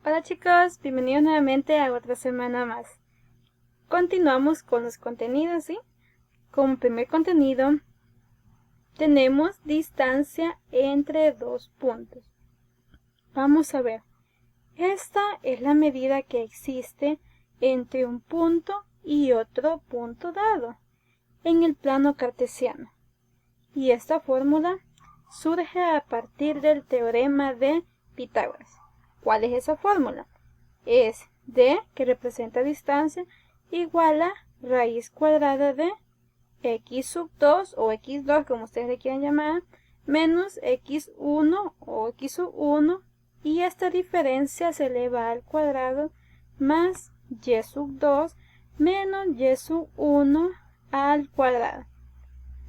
Hola chicos, bienvenidos nuevamente a otra semana más. Continuamos con los contenidos, ¿sí? Como primer contenido tenemos distancia entre dos puntos. Vamos a ver, esta es la medida que existe entre un punto y otro punto dado en el plano cartesiano. Y esta fórmula surge a partir del teorema de Pitágoras. ¿Cuál es esa fórmula? Es d, que representa distancia, igual a raíz cuadrada de x sub 2 o x2, como ustedes le quieran llamar, menos x1 o x sub 1, y esta diferencia se eleva al cuadrado más y sub 2 menos y sub 1 al cuadrado.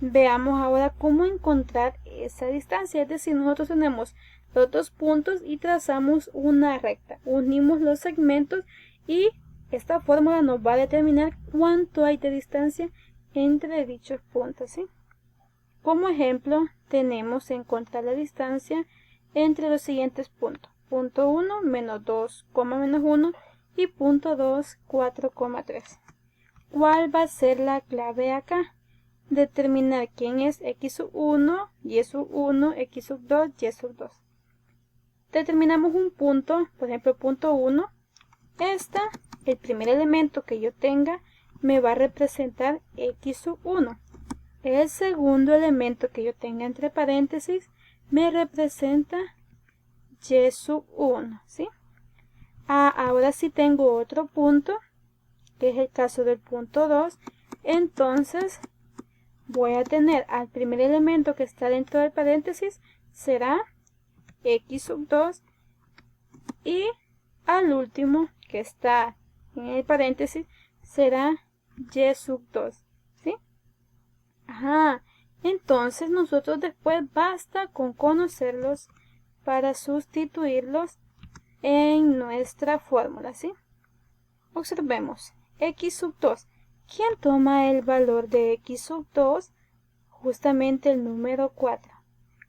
Veamos ahora cómo encontrar esa distancia, es decir, nosotros tenemos los dos puntos y trazamos una recta, unimos los segmentos y esta fórmula nos va a determinar cuánto hay de distancia entre dichos puntos, ¿sí? Como ejemplo, tenemos encontrar la distancia entre los siguientes puntos: punto 1, menos 2, menos 1 y punto 2, 4,3. ¿Cuál va a ser la clave acá? Determinar quién es x sub 1, y sub 1, x sub 2, y sub 2. Determinamos un punto, por ejemplo punto 1. El primer elemento que yo tenga me va a representar x sub 1. El segundo elemento que yo tenga entre paréntesis me representa y sub 1, ¿sí? Ahora sí tengo otro punto, que es el caso del punto 2, entonces voy a tener al primer elemento que está dentro del paréntesis será x sub 2 y al último que está en el paréntesis será y sub 2, ¿sí? Entonces nosotros después basta con conocerlos para sustituirlos en nuestra fórmula, ¿sí? Observemos, x sub 2. ¿Quién toma el valor de x sub 2? Justamente el número 4.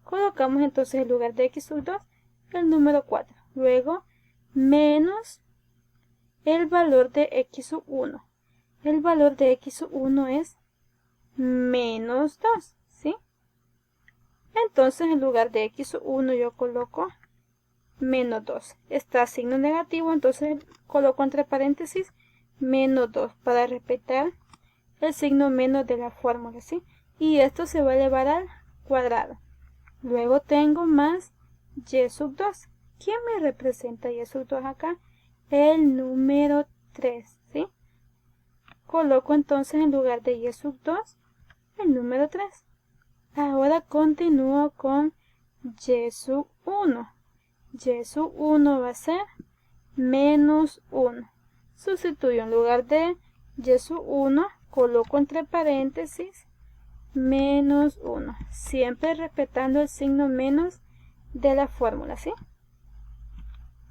Colocamos entonces en lugar de x sub 2 el número 4. Luego, menos el valor de x sub 1. El valor de x sub 1 es menos 2, ¿sí? Entonces, en lugar de x sub 1 yo coloco menos 2. Está signo negativo, entonces coloco entre paréntesis menos 2 para respetar el signo menos de la fórmula, ¿sí? Y esto se va a elevar al cuadrado. Luego tengo más y sub 2. ¿Quién me representa y sub 2 acá? El número 3, ¿sí? Coloco entonces en lugar de y sub 2 el número 3. Ahora continúo con y sub 1. Y sub 1 va a ser menos 1. Sustituyo en lugar de y sub 1, coloco entre paréntesis menos 1, siempre respetando el signo menos de la fórmula, ¿sí?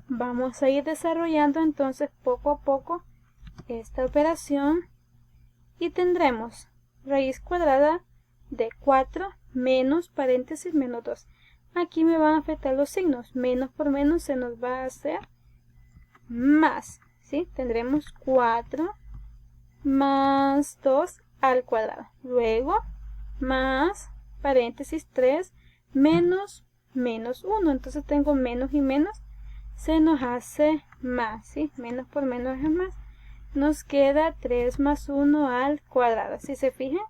Vamos a ir desarrollando entonces poco a poco esta operación y tendremos raíz cuadrada de 4 menos paréntesis menos 2. Aquí me van a afectar los signos, menos por menos se nos va a hacer más, ¿sí? Tendremos 4 más 2 al cuadrado. Luego, más paréntesis 3 menos menos 1. Entonces tengo menos y menos, se nos hace más, ¿sí? Menos por menos es más. Nos queda 3 más 1 al cuadrado. Si se fijan,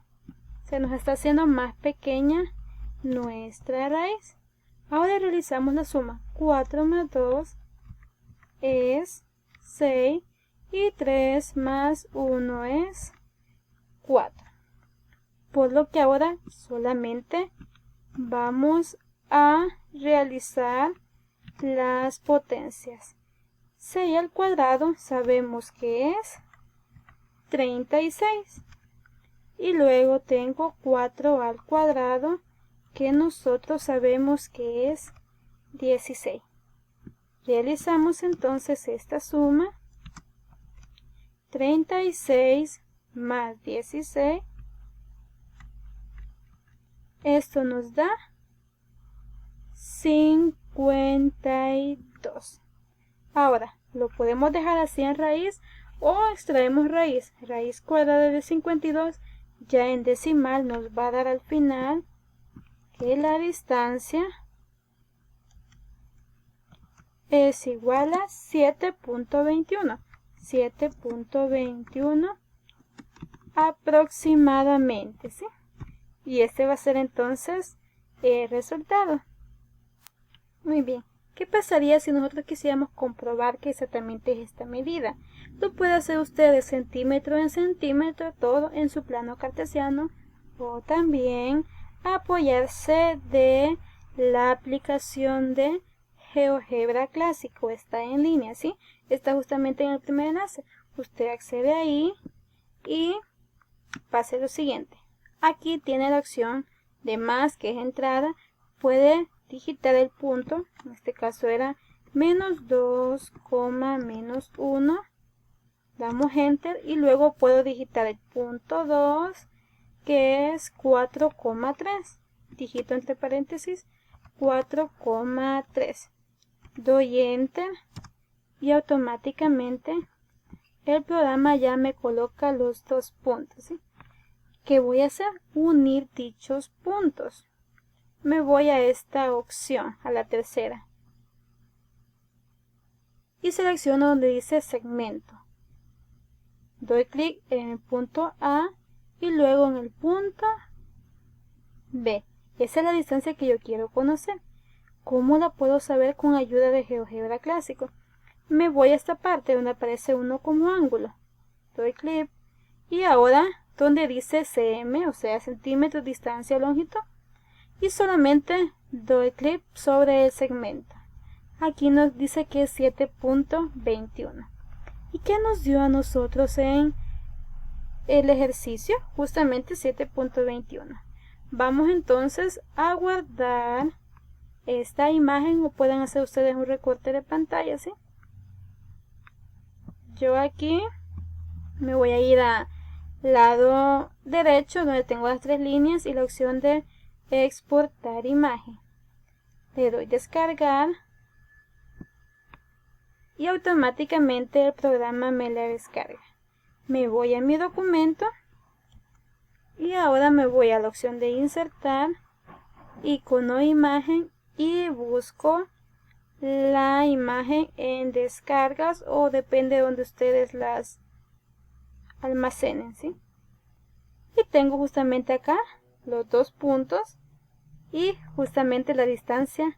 se nos está haciendo más pequeña nuestra raíz. Ahora realizamos la suma. 4 más 2 es 6 y 3 más 1 es 4. Por lo que ahora solamente vamos a realizar las potencias. 6 al cuadrado sabemos que es 36. Y luego tengo 4 al cuadrado que nosotros sabemos que es 16. Realizamos entonces esta suma. 36 más 16. Esto nos da 52. Ahora, lo podemos dejar así en raíz o extraemos raíz. Raíz cuadrada de 52 ya en decimal nos va a dar al final que la distancia es igual a 7.21. 7.21 aproximadamente, ¿sí? Y este va a ser entonces el resultado. Muy bien. ¿Qué pasaría si nosotros quisiéramos comprobar que exactamente es esta medida? Lo puede hacer usted de centímetro en centímetro, todo en su plano cartesiano, o también apoyarse de la aplicación de GeoGebra Clásico. Está en línea, ¿sí? Está justamente en el primer enlace. Usted accede ahí y pase lo siguiente. Aquí tiene la opción de más, que es entrada. Puede digitar el punto, en este caso era menos 2, menos 1, damos enter y luego puedo digitar el punto 2, que es 4,3, digito entre paréntesis 4,3, doy enter y automáticamente el programa ya me coloca los dos puntos, ¿sí? ¿Qué voy a hacer? Unir dichos puntos. Me voy a esta opción, a la tercera, y selecciono donde dice segmento. Doy clic en el punto A y luego en el punto B. Esa es la distancia que yo quiero conocer. ¿Cómo la puedo saber con ayuda de GeoGebra Clásico? Me voy a esta parte donde aparece uno como ángulo. Doy clic y ahora donde dice cm, o sea centímetros, distancia, longitud, y solamente doy clic sobre el segmento. Aquí nos dice que es 7.21. ¿Y qué nos dio a nosotros en el ejercicio? Justamente 7.21. Vamos entonces a guardar esta imagen, o pueden hacer ustedes un recorte de pantalla, ¿sí? Yo aquí me voy a ir al lado derecho donde tengo las tres líneas y la opción de exportar imagen. Le doy descargar y automáticamente el programa me la descarga. Me voy a mi documento y ahora me voy a la opción de insertar, icono imagen, y busco la imagen en descargas, o depende de donde ustedes las almacenen, ¿sí? Y tengo justamente acá los dos puntos y justamente la distancia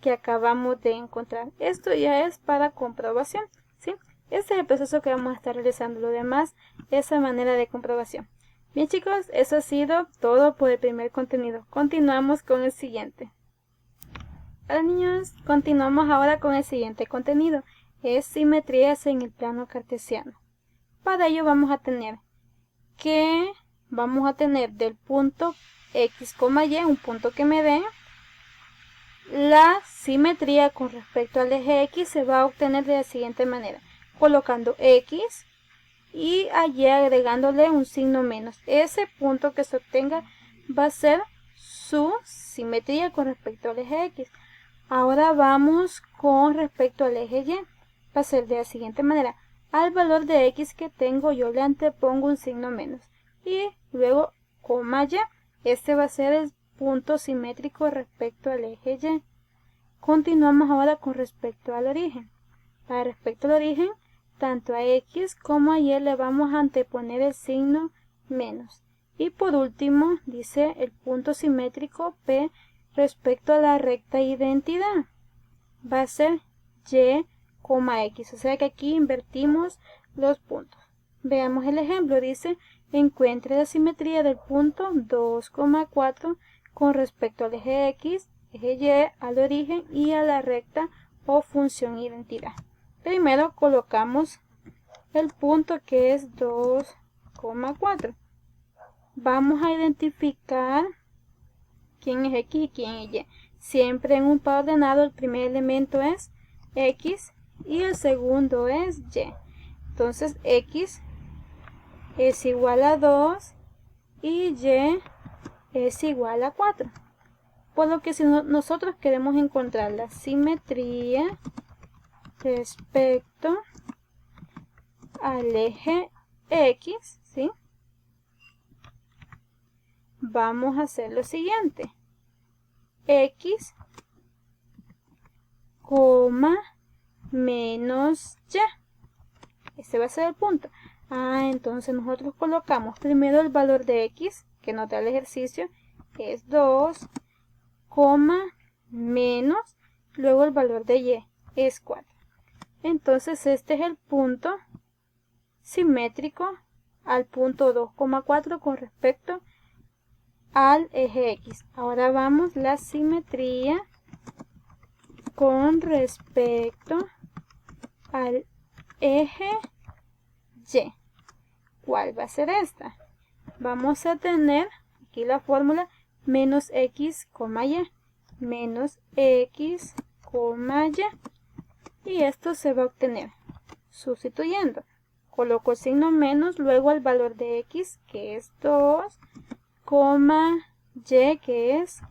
que acabamos de encontrar. Esto ya es para comprobación, ¿sí? Este es el proceso que vamos a estar realizando. Lo demás es a manera de comprobación. Bien, chicos, eso ha sido todo por el primer contenido. Continuamos con el siguiente. Hola, niños, continuamos ahora con el siguiente contenido. Es simetrías en el plano cartesiano. Para ello vamos a tener del punto X, Y, un punto que me dé. La simetría con respecto al eje X se va a obtener de la siguiente manera: colocando X y allí agregándole un signo menos. Ese punto que se obtenga va a ser su simetría con respecto al eje X. Ahora vamos con respecto al eje Y. Va a ser de la siguiente manera: al valor de X que tengo yo le antepongo un signo menos y luego coma Y. Este va a ser el punto simétrico respecto al eje Y. Continuamos ahora con respecto al origen. Para respecto al origen, tanto a X como a Y le vamos a anteponer el signo menos. Y por último, dice el punto simétrico P respecto a la recta identidad. Va a ser Y, X. O sea que aquí invertimos los puntos. Veamos el ejemplo. Dice: encuentre la simetría del punto 2,4 con respecto al eje X, eje Y, al origen y a la recta o función identidad. Primero colocamos el punto que es 2,4. Vamos a identificar quién es X y quién es Y. Siempre en un par ordenado el primer elemento es X y el segundo es Y. Entonces X es igual a 2 y Y es igual a 4. Por lo que si nosotros queremos encontrar la simetría respecto al eje X, ¿sí? Vamos a hacer lo siguiente. X, menos Y. Este va a ser el punto. Entonces nosotros colocamos primero el valor de X, que nos da el ejercicio, es 2, menos, luego el valor de Y, es 4. Entonces este es el punto simétrico al punto 2,4 con respecto al eje X. Ahora vamos la simetría con respecto al eje Y. ¿Cuál va a ser esta? Vamos a tener aquí la fórmula menos X, Y, menos X, Y. Y esto se va a obtener sustituyendo. Coloco el signo menos, luego el valor de X, que es 2, Y, que es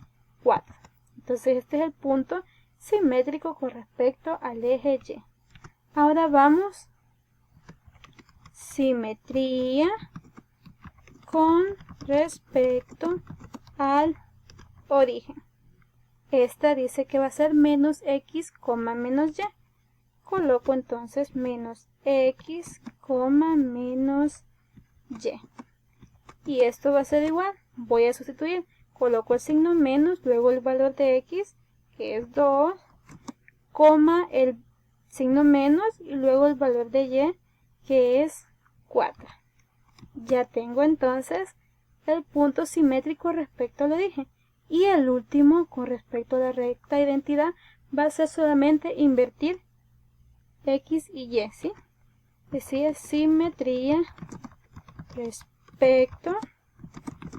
4. Entonces este es el punto simétrico con respecto al eje Y. Ahora vamos simetría con respecto al origen. Esta dice que va a ser menos X, menos Y. Coloco entonces menos X, menos Y. Y esto va a ser igual. Voy a sustituir. Coloco el signo menos, luego el valor de X, que es 2, el signo menos y luego el valor de Y, que es 4. Ya tengo entonces el punto simétrico respecto al origen. Y el último, con respecto a la recta identidad, va a ser solamente invertir X y Y, ¿sí? Es decir, simetría respecto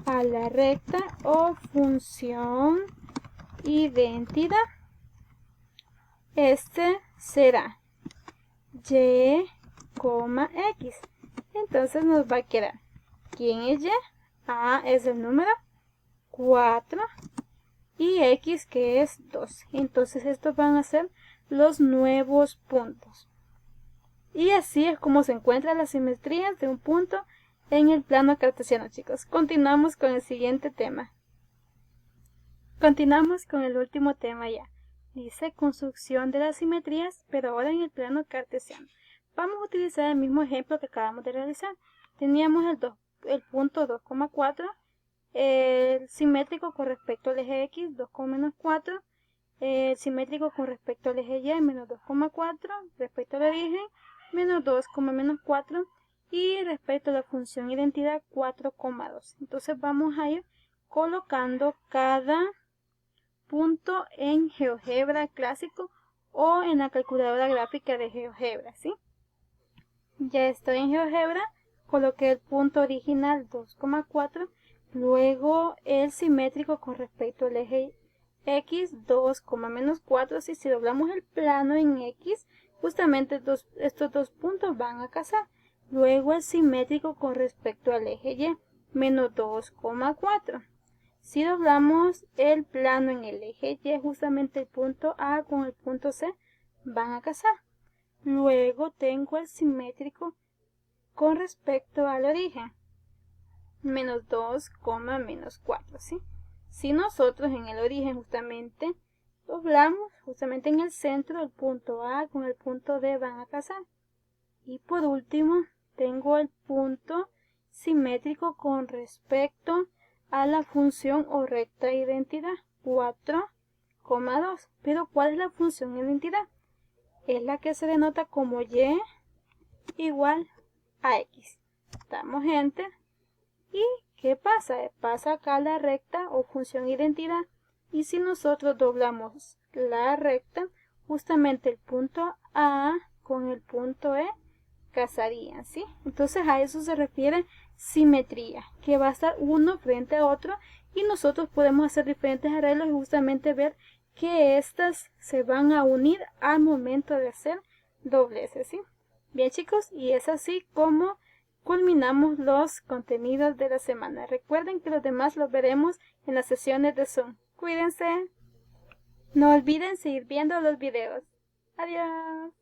a la recta o función identidad. Este será Y, X. Entonces nos va a quedar, ¿quién es Y? Es el número 4 y X, que es 2. Entonces estos van a ser los nuevos puntos. Y así es como se encuentran las simetrías de un punto en el plano cartesiano, chicos. Continuamos con el siguiente tema. Continuamos con el último tema ya. Dice construcción de las simetrías, pero ahora en el plano cartesiano. Vamos a utilizar el mismo ejemplo que acabamos de realizar. Teníamos el punto 2,4, el simétrico con respecto al eje X, 2, menos 4, el simétrico con respecto al eje Y, menos 2,4, respecto al origen, menos 2, menos 4, y respecto a la función identidad, 4,2. Entonces vamos a ir colocando cada punto en GeoGebra clásico o en la calculadora gráfica de GeoGebra, ¿sí? Ya estoy en GeoGebra, coloqué el punto original 2,4, luego el simétrico con respecto al eje X, 2, menos 4, si doblamos el plano en X, justamente estos dos puntos van a casar. Luego el simétrico con respecto al eje Y, menos 2,4. Si doblamos el plano en el eje Y, justamente el punto A con el punto C van a casar. Luego tengo el simétrico con respecto al origen, menos 2, menos 4, ¿sí? Si nosotros en el origen justamente doblamos, justamente en el centro, el punto A con el punto D van a casar. Y por último, tengo el punto simétrico con respecto a la función o recta identidad, 4,2. Pero ¿cuál es la función identidad? Es la que se denota como Y igual a X. Damos Enter. ¿Y qué pasa? Pasa acá la recta o función identidad. Y si nosotros doblamos la recta, justamente el punto A con el punto E casarían, ¿sí? Entonces a eso se refiere simetría, que va a estar uno frente a otro y nosotros podemos hacer diferentes arreglos y justamente ver que estas se van a unir al momento de hacer dobleces, ¿sí? Bien, chicos, y es así como culminamos los contenidos de la semana. Recuerden que los demás los veremos en las sesiones de Zoom. Cuídense. No olviden seguir viendo los videos. Adiós.